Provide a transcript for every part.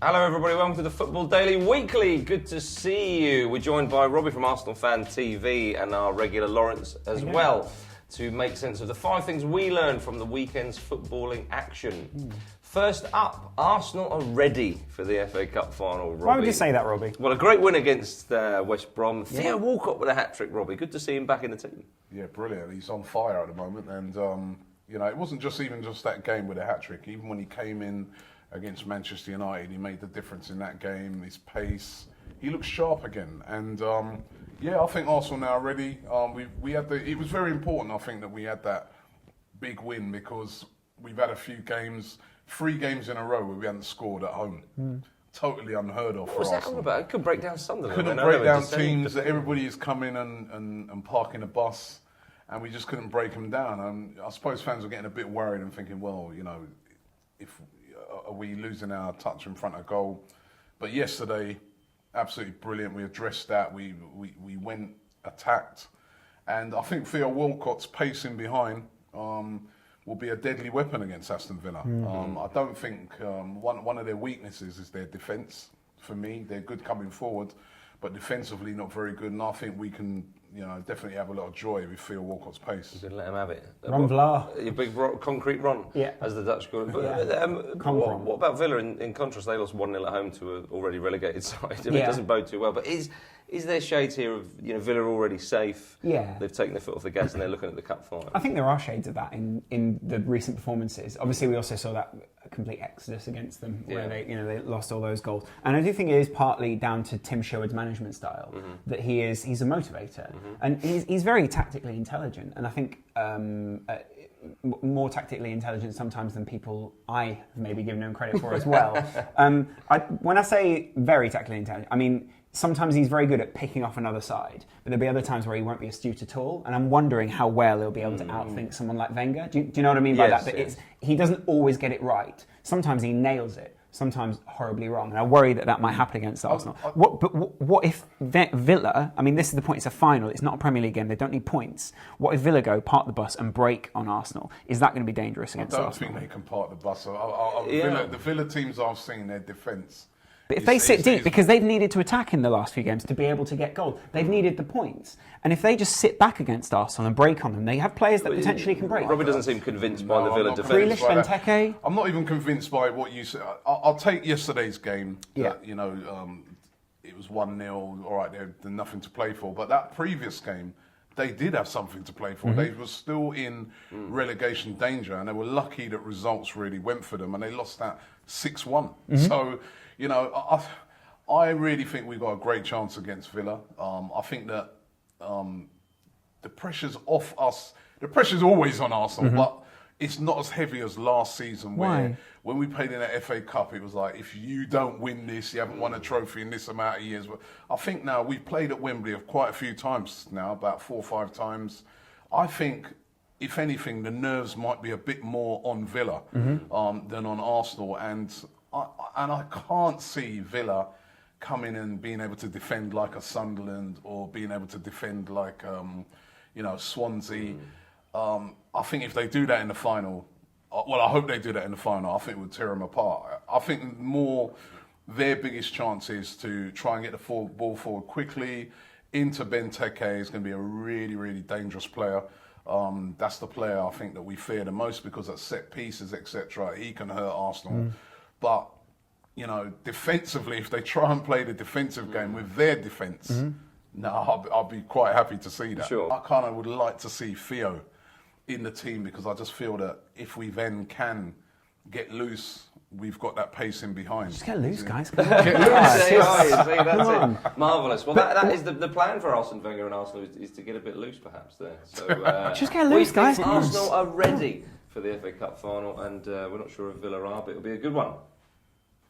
Hello everybody, welcome to the Football Daily Weekly. Good to see you. We're joined by Robbie from Arsenal Fan TV and our regular Laurence as well to make sense of the 5 things we learned from the weekend's footballing action. First up, Arsenal are ready for the FA Cup final, Robbie. Why would you say that, Robbie? Well, a great win against West Brom. Theo Walcott with a hat-trick, Robbie. Good to see him back in the team. Yeah, brilliant. He's on fire at the moment. And, it wasn't just that game with a hat-trick. Even when he came in against Manchester United, he made the difference in that game. His pace, he looks sharp again. And I think Arsenal now are ready. It was very important, I think, that we had that big win because we've had a few games, 3 games in a row where we hadn't scored at home. Totally unheard of for Arsenal. What was that all about? It could break down Sunderland. Couldn't break down teams. That everybody is coming and parking a bus, and we just couldn't break them down. And I suppose fans were getting a bit worried and thinking, well, are we losing our touch in front of goal? But yesterday, absolutely brilliant. We addressed that. We went, attacked. And I think Theo Walcott's pacing behind will be a deadly weapon against Aston Villa. I don't think one of their weaknesses is their defence. For me, they're good coming forward, but defensively not very good. And I think we can definitely have a lot of joy with Theo Walcott's pace. You let him have it. Ron Vlaar. Your big concrete run, as the Dutch call it. But, what about Villa? In contrast, they lost 1-0 at home to an already relegated side. It doesn't bode too well. But is there shades here of Villa already safe? Yeah. They've taken their foot off the gas and they're looking at the cup final. I think there are shades of that in the recent performances. Obviously, we also saw that complete exodus against them where they lost all those goals. And I do think it is partly down to Tim Sherwood's management style that he's a motivator and he's very tactically intelligent. And I think more tactically intelligent sometimes than people I have maybe given him credit for as well. When I say very tactically intelligent, I mean sometimes he's very good at picking off another side, but there'll be other times where he won't be astute at all. And I'm wondering how well he'll be able to outthink someone like Wenger. Do you know what I mean by that? That he doesn't always get it right. Sometimes he nails it, sometimes horribly wrong. And I worry that might happen against Arsenal. What if Villa, I mean, this is the point, it's a final, it's not a Premier League game, they don't need points. What if Villa go, park the bus and break on Arsenal? Is that going to be dangerous against Arsenal? I don't think they can park the bus. The Villa teams I've seen, their defence. But if they sit deep, because they've needed to attack in the last few games to be able to get goals, they've needed the points. And if they just sit back against Arsenal and break on them, they have players that potentially can break. Robbie doesn't seem convinced by the Villa defence. Grealish, Benteke. I'm not even convinced by what you said. I'll take yesterday's game. That, it was 1-0. All right, there's nothing to play for. But that previous game, they did have something to play for. They were still in relegation danger, and they were lucky that results really went for them, and they lost that 6-1. So, I really think we've got a great chance against Villa. I think that the pressure's off us. The pressure's always on Arsenal, but it's not as heavy as last season where when we played in the FA Cup, it was like, if you don't win this, you haven't won a trophy in this amount of years. But I think now we've played at Wembley quite a few times now, about 4 or 5 times. I think, if anything, the nerves might be a bit more on Villa than on Arsenal. And I can't see Villa coming and being able to defend like a Sunderland or being able to defend like, Swansea. I think if they do that in the final, I hope they do that in the final, I think it would tear them apart. I think their biggest chance is to try and get the ball forward quickly. Into Benteke is going to be a really, really dangerous player. That's the player I think that we fear the most because at set pieces, etc., he can hurt Arsenal. But, defensively, if they try and play the defensive game with their defence, I'll be quite happy to see that. Sure. I kind of would like to see Theo in the team because I just feel that if we then can get loose, we've got that pace in behind. Just get loose, guys. Get loose. That's it. Marvellous. Well, that is the plan for Arsene Wenger and Arsenal is to get a bit loose, perhaps, there. So, just get loose, guys. Arsenal are ready for the FA Cup final, and we're not sure if Villa are, but it'll be a good one.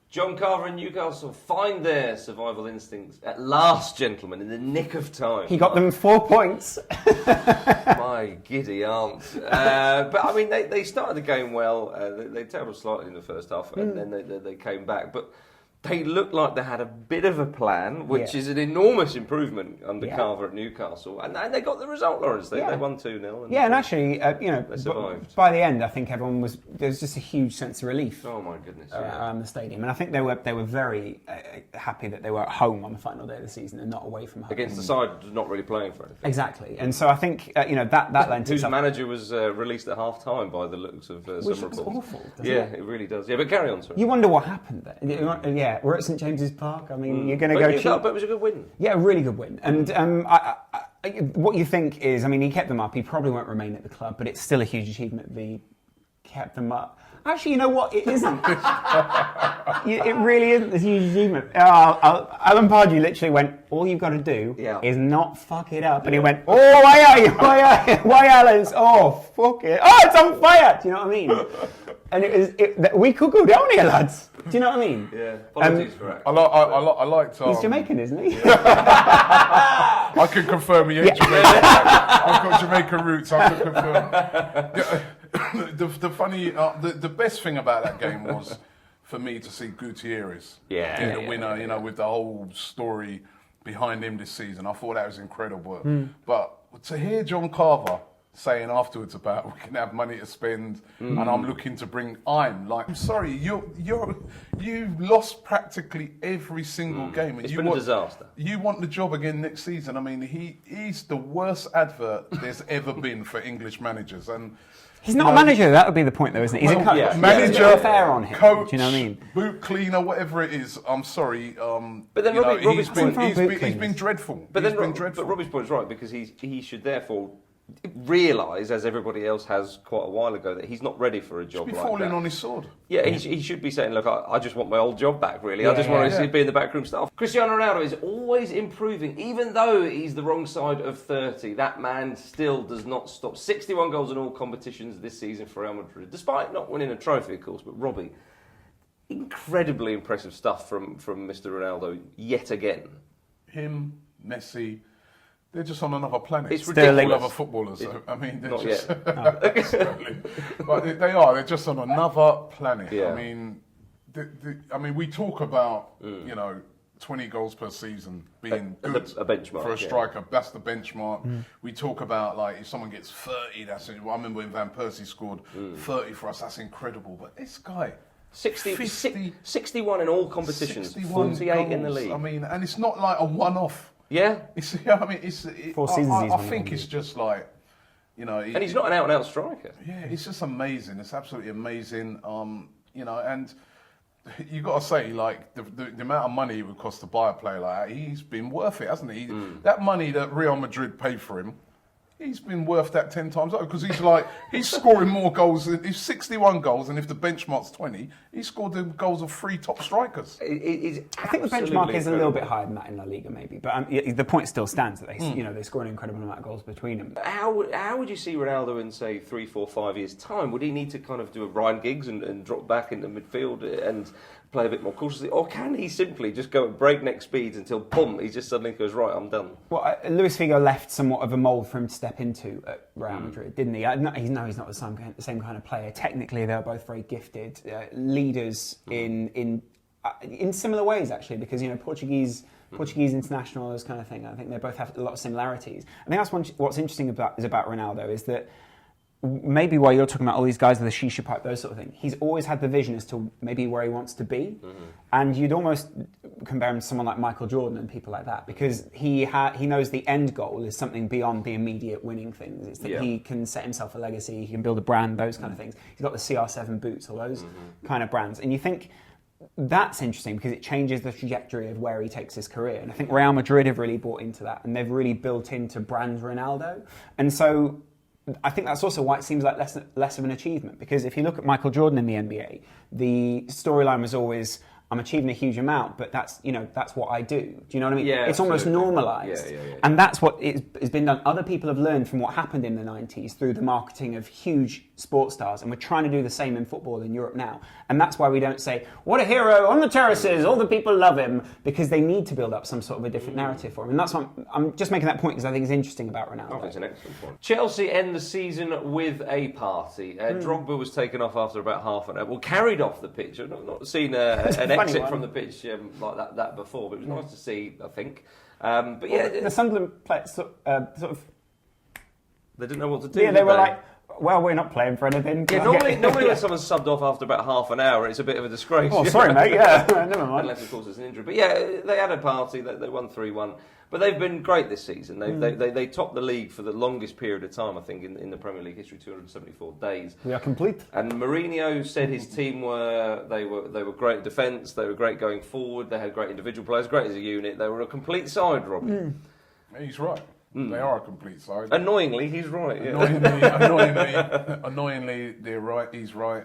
John Carver and Newcastle find their survival instincts at last, gentlemen, in the nick of time. He got them 4 points. My giddy aunt. But, I mean, they started the game well. They travelled slightly in the first half, and then they came back. But they looked like they had a bit of a plan, which is an enormous improvement under Carver at Newcastle. And they got the result, Laurence. They won 2-0. And actually, they survived. By the end, I think there was just a huge sense of relief. Oh, my goodness. Around the stadium. And I think they were very happy that they were at home on the final day of the season and not away from home. Against the side not really playing for anything. Exactly. And so I think, that lent whose manager was released at half-time by the looks of some reports. Which looks awful, doesn't it? It really does. Yeah, but carry on, sorry. You wonder what happened there. We're at St James's Park. I mean, you're going to go cheap. But it was a good win. Yeah, a really good win. And what you think is, I mean, he kept them up. He probably won't remain at the club, but it's still a huge achievement that he kept them up. Actually, you know what? It isn't. It really isn't a huge achievement. Alan Pardew literally went, all you've got to do is not fuck it up. And he went, oh, why are you? Why Alan's? Oh, fuck it. Oh, it's on fire. Do you know what I mean? And we could go down here, lads. Do you know what I mean? Yeah. Apologies for that. I liked... He's Jamaican, isn't he? I can confirm he ain't Jamaican. I've got Jamaican roots. I can confirm. The best thing about that game was for me to see Gutierrez get the winner. With the whole story behind him this season. I thought that was incredible. But to hear John Carver saying afterwards about we can have money to spend and I'm looking to bring I'm sorry, you lost practically every single game. And it's been a disaster. You want the job again next season. I mean, he's the worst advert there's ever been for English managers. And he's not a manager, that would be the point though, isn't it? He's a coach. Manager, fair on him, coach, do you know what I mean? Boot cleaner, whatever it is. I'm sorry. But then Robbie's point, he's been dreadful. But Robbie's point is right, because he should therefore realise, as everybody else has quite a while ago, that he's not ready for a job like that. He's falling on his sword. Yeah, he should be saying, look, I just want my old job back, really. I just want to be in the backroom staff. Cristiano Ronaldo is always improving, even though he's the wrong side of 30. That man still does not stop. 61 goals in all competitions this season for Real Madrid, despite not winning a trophy, of course. But Robbie, incredibly impressive stuff from Mr. Ronaldo yet again. Him, Messi... They're just on another planet. It's ridiculous. All other footballers. I mean, they're not just... yet. But they are. They're just on another planet. Yeah. I mean, we talk about, 20 goals per season being good a benchmark, for a striker. Yeah. That's the benchmark. We talk about, like, if someone gets 30, that's it. I remember when Van Persie scored 30 for us. That's incredible. But this guy... 61 in all competitions. 48 goals in the league. I mean, and it's not like a one-off. Yeah, I think it's just like, and he's not an out-and-out striker. Yeah, it's just amazing. It's absolutely amazing. And you got to say, like, the amount of money it would cost to buy a player like that, he's been worth it, hasn't he? That money that Real Madrid paid for him, he's been worth that 10 times over, because he's scoring more goals. He's 61 goals, and if the benchmark's 20, he scored the goals of 3 top strikers. I think the benchmark is a little bit higher than that in La Liga, maybe, but the point still stands that they score an incredible amount of goals between them. How would you see Ronaldo in, say, 3, 4, 5 years' time? Would he need to kind of do a Ryan Giggs and drop back into midfield and play a bit more cautiously, or can he simply just go at breakneck speeds until, boom, he just suddenly goes, right, I'm done? Well, Luis Figo left somewhat of a mould for him to step into at Real Madrid, didn't he? He's not the same kind of player. Technically, they're both very gifted leaders in similar ways, actually, because Portuguese international, this kind of thing. I think they both have a lot of similarities. I think that's what's interesting about Ronaldo is that. Maybe while you're talking about all these guys with a shisha pipe, those sort of things, he's always had the vision as to maybe where he wants to be. And you'd almost compare him to someone like Michael Jordan and people like that, because he knows the end goal is something beyond the immediate winning things. It's that he can set himself a legacy, he can build a brand, those kind of things. He's got the CR7 boots, all those kind of brands. And you think that's interesting because it changes the trajectory of where he takes his career. And I think Real Madrid have really bought into that, and they've really built into brand Ronaldo. And so I think that's also why it seems like less of an achievement, because if you look at Michael Jordan in the NBA, the storyline was always, I'm achieving a huge amount, but that's what I do. Do you know what I mean? Yeah, it's almost normalised. Yeah. And that's what has been done. Other people have learned from what happened in the 90s through the marketing of huge sports stars, and we're trying to do the same in football in Europe now. And that's why we don't say, what a hero on the terraces, all the people love him, because they need to build up some sort of a different narrative for him. And that's why I'm just making that point because I think it's interesting about Ronaldo. I think it's an excellent point. Chelsea end the season with a party. Drogba was taken off after about half an hour. Well, carried off the pitch. I've not seen an funny exit one. from the pitch like that before, but it was nice to see, I think. But yeah, the Sunderland players sort of. They didn't know what to do. Yeah, they were like, well, we're not playing for anything. Yeah, normally when someone's subbed off after about half an hour, it's a bit of a disgrace. Oh, sorry, mate. Yeah, never mind. Unless, of course, it's an injury. But yeah, they had a party. They won 3-1. But they've been great this season. They topped the league for the longest period of time, I think, in the Premier League history, 274 days. We are complete. And Mourinho said his team were great at defence. They were great going forward. They had great individual players, great as a unit. They were a complete side, Robbie. He's right. They are a complete side. Annoyingly, he's right. Yeah. Annoyingly, they're right. He's right.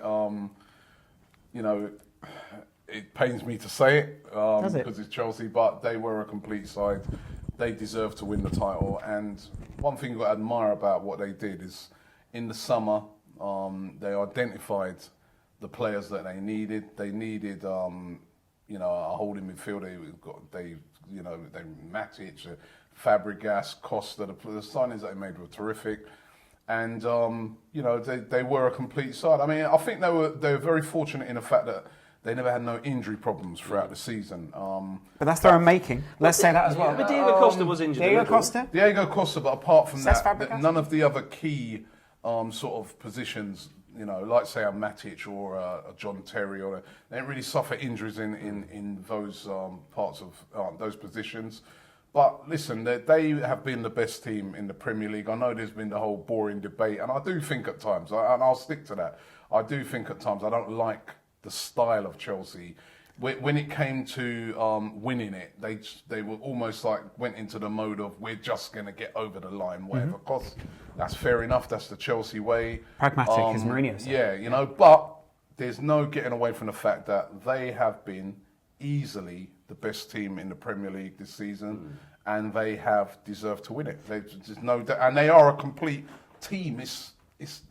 It pains me to say it because it's Chelsea, but they were a complete side. They deserve to win the title. And one thing you've got to admire about what they did is, in the summer, they identified the players that they needed. They needed, a holding midfielder. They Matic, Fabregas, Costa. The signings that they made were terrific. And they were a complete side. I mean, I think they were very fortunate in the fact that they never had no injury problems throughout the season. But that's their own making. Let's say that as well. But Diego Costa was injured. Diego Costa, but apart from that, none of the other key sort of positions, like say a Matic or a John Terry, they didn't really suffer injuries in those parts of those positions. But listen, they have been the best team in the Premier League. I know there's been the whole boring debate, and I do think at times, and I'll stick to that, I do think at times I don't like the style of Chelsea. When it came to winning it, they were almost like went into the mode of we're just going to get over the line, whatever costs. That's fair enough. That's the Chelsea way. Pragmatic, as Mourinho said. Yeah, but there's no getting away from the fact that they have been easily the best team in the Premier League this season, and they have deserved to win it. There's no doubt, and they are a complete team. It's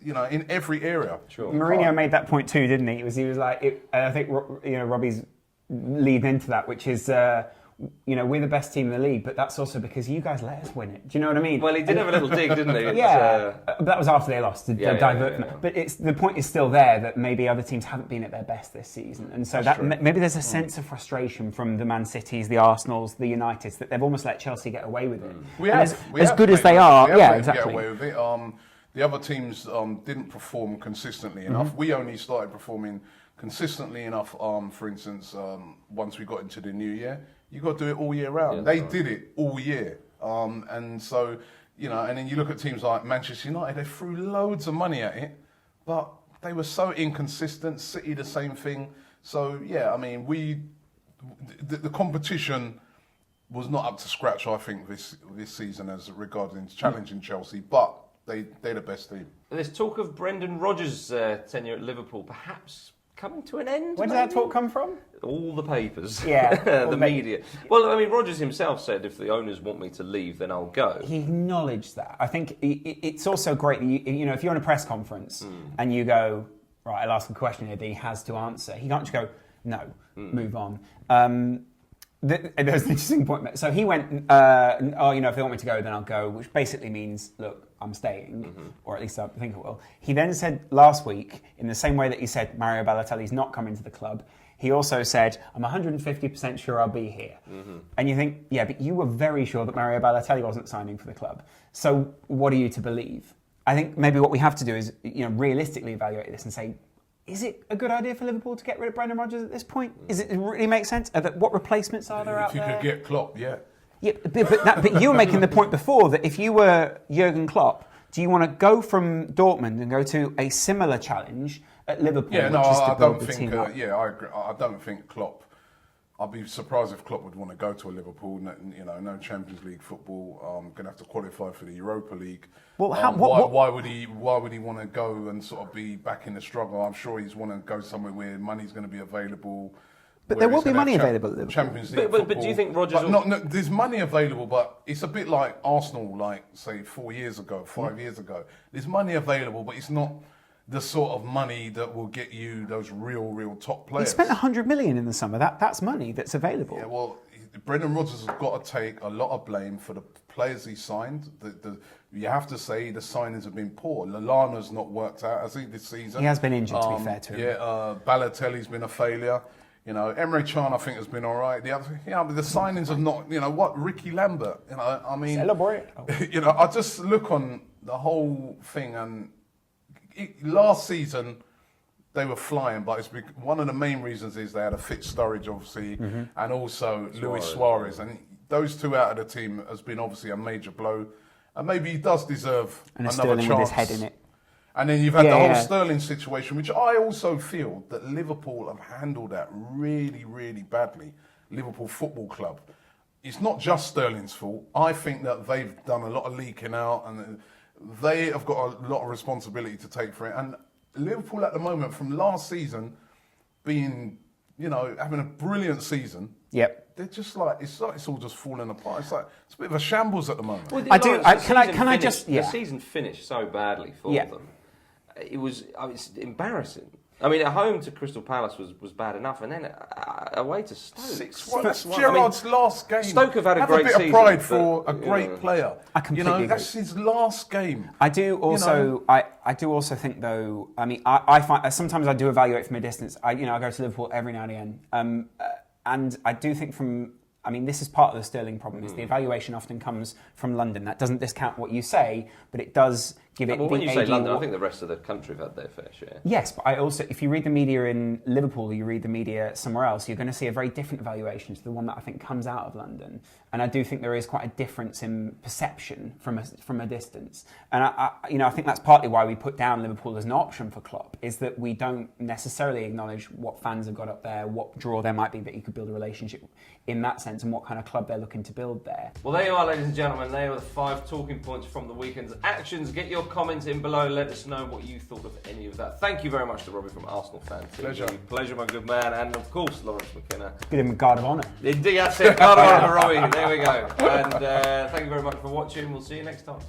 in every area. Sure. Mourinho made that point too, didn't he? He was like, I think Robbie's lead into that, which is we're the best team in the league, but that's also because you guys let us win it. Do you know what I mean? Well, he did have a little dig, didn't he? But that was after they lost to divert from it. But the point is still there that maybe other teams haven't been at their best this season, and so maybe there's a sense of frustration from the Man Cities, the Arsenals, the Uniteds that they've almost let Chelsea get away with it. As good as they are, exactly. Get away with it. The other teams didn't perform consistently enough. We only started performing consistently enough, for instance, once we got into the new year. You got to do it all year round. They did it all year. And so, and then you look at teams like Manchester United, they threw loads of money at it, but they were so inconsistent. City, the same thing. So, yeah, I mean, the competition was not up to scratch, I think, this season as regarding challenging Chelsea, but they're the best team. There's talk of Brendan Rodgers' tenure at Liverpool perhaps coming to an end. Where did that talk come from? All the papers. Yeah. the media. Well, I mean, Rodgers himself said, if the owners want me to leave, then I'll go. He acknowledged that. I think it's also great that, if you're in a press conference and you go, right, I'll ask a question here that he has to answer. He can't just go, no, move on. There's an interesting point. So he went, if they want me to go, then I'll go, which basically means, look, I'm staying, or at least I think I will. He then said last week, in the same way that he said Mario Balotelli's not coming to the club, he also said, I'm 150% sure I'll be here. And you think, yeah, but you were very sure that Mario Balotelli wasn't signing for the club. So what are you to believe? I think maybe what we have to do is, realistically evaluate this and say, is it a good idea for Liverpool to get rid of Brendan Rodgers at this point? Does it really make sense? What replacements are there out there? If you could get Klopp, yeah. Yeah, but you were making the point before that if you were Jurgen Klopp, do you want to go from Dortmund and go to a similar challenge at Liverpool? Yeah, no, I don't think. I agree. I don't think Klopp. I'd be surprised if Klopp would want to go to a Liverpool. No Champions League football. Going to have to qualify for the Europa League. Well, why would he want to go and sort of be back in the struggle? I'm sure he's want to go somewhere where money's going to be available. But there will be money available at Liverpool. Champions League football. But do you think Rodgers... there's money available, but it's a bit like Arsenal, say 4 years ago, 5 years ago. There's money available, but it's not the sort of money that will get you those real top players. He spent 100 million in the summer. That's money that's available. Yeah, well, Brendan Rodgers has got to take a lot of blame for the players he signed. You have to say the signings have been poor. Lallana's not worked out, has he, this season? He has been injured, to be fair to him. Yeah, Balotelli's been a failure. You know, Emre Can, I think, has been all right. The other, but the signings have not. You know what, Ricky Lambert. You know, I mean, celebrate. You know, I just look on the whole thing, and last season they were flying, but it's one of the main reasons is they had a fit Sturridge, obviously, and also Luis Suarez, and those two out of the team has been obviously a major blow, and maybe he does deserve another Sterling chance. with his head in it. And then you've had the whole Sterling situation, which I also feel that Liverpool have handled that really, really badly. Liverpool Football Club. It's not just Sterling's fault. I think that they've done a lot of leaking out, and they have got a lot of responsibility to take for it. And Liverpool at the moment, from last season, being, you know, having a brilliant season. Yep. They're just like it's all just falling apart. It's like it's a bit of a shambles at the moment. Well, The season finished so badly for them. It's embarrassing. I mean, at home to Crystal Palace was bad enough, and then away to Stoke. 6-1. Gerrard's last game. Stoke have had a great season. Have a bit of pride for a great player. I completely agree. That's his last game. I do also, I do also think though. I mean, I find sometimes I do evaluate from a distance. I go to Liverpool every now and again, and I do think from. I mean, this is part of the Sterling problem. Is the evaluation often comes from London. That doesn't discount what you say, but it does give it. Well, when you say London, I think the rest of the country have had their fair share. Yes, but I also, if you read the media in Liverpool, or you read the media somewhere else, you're going to see a very different evaluation to the one that I think comes out of London. And I do think there is quite a difference in perception from a distance. And I think that's partly why we put down Liverpool as an option for Klopp, is that we don't necessarily acknowledge what fans have got up there, what draw there might be that you could build a relationship in that sense, and what kind of club they're looking to build there. Well, there you are, ladies and gentlemen. They are the 5 talking points from the weekend's actions. Get your comments in below. Let us know what you thought of any of that. Thank you very much to Robbie from Arsenal Fan TV. Pleasure, my good man. And of course, Laurence McKenna. Give him a guard of honour. Indeed, that's it. Guard of honour for Robbie. There we go. And thank you very much for watching. We'll see you next time.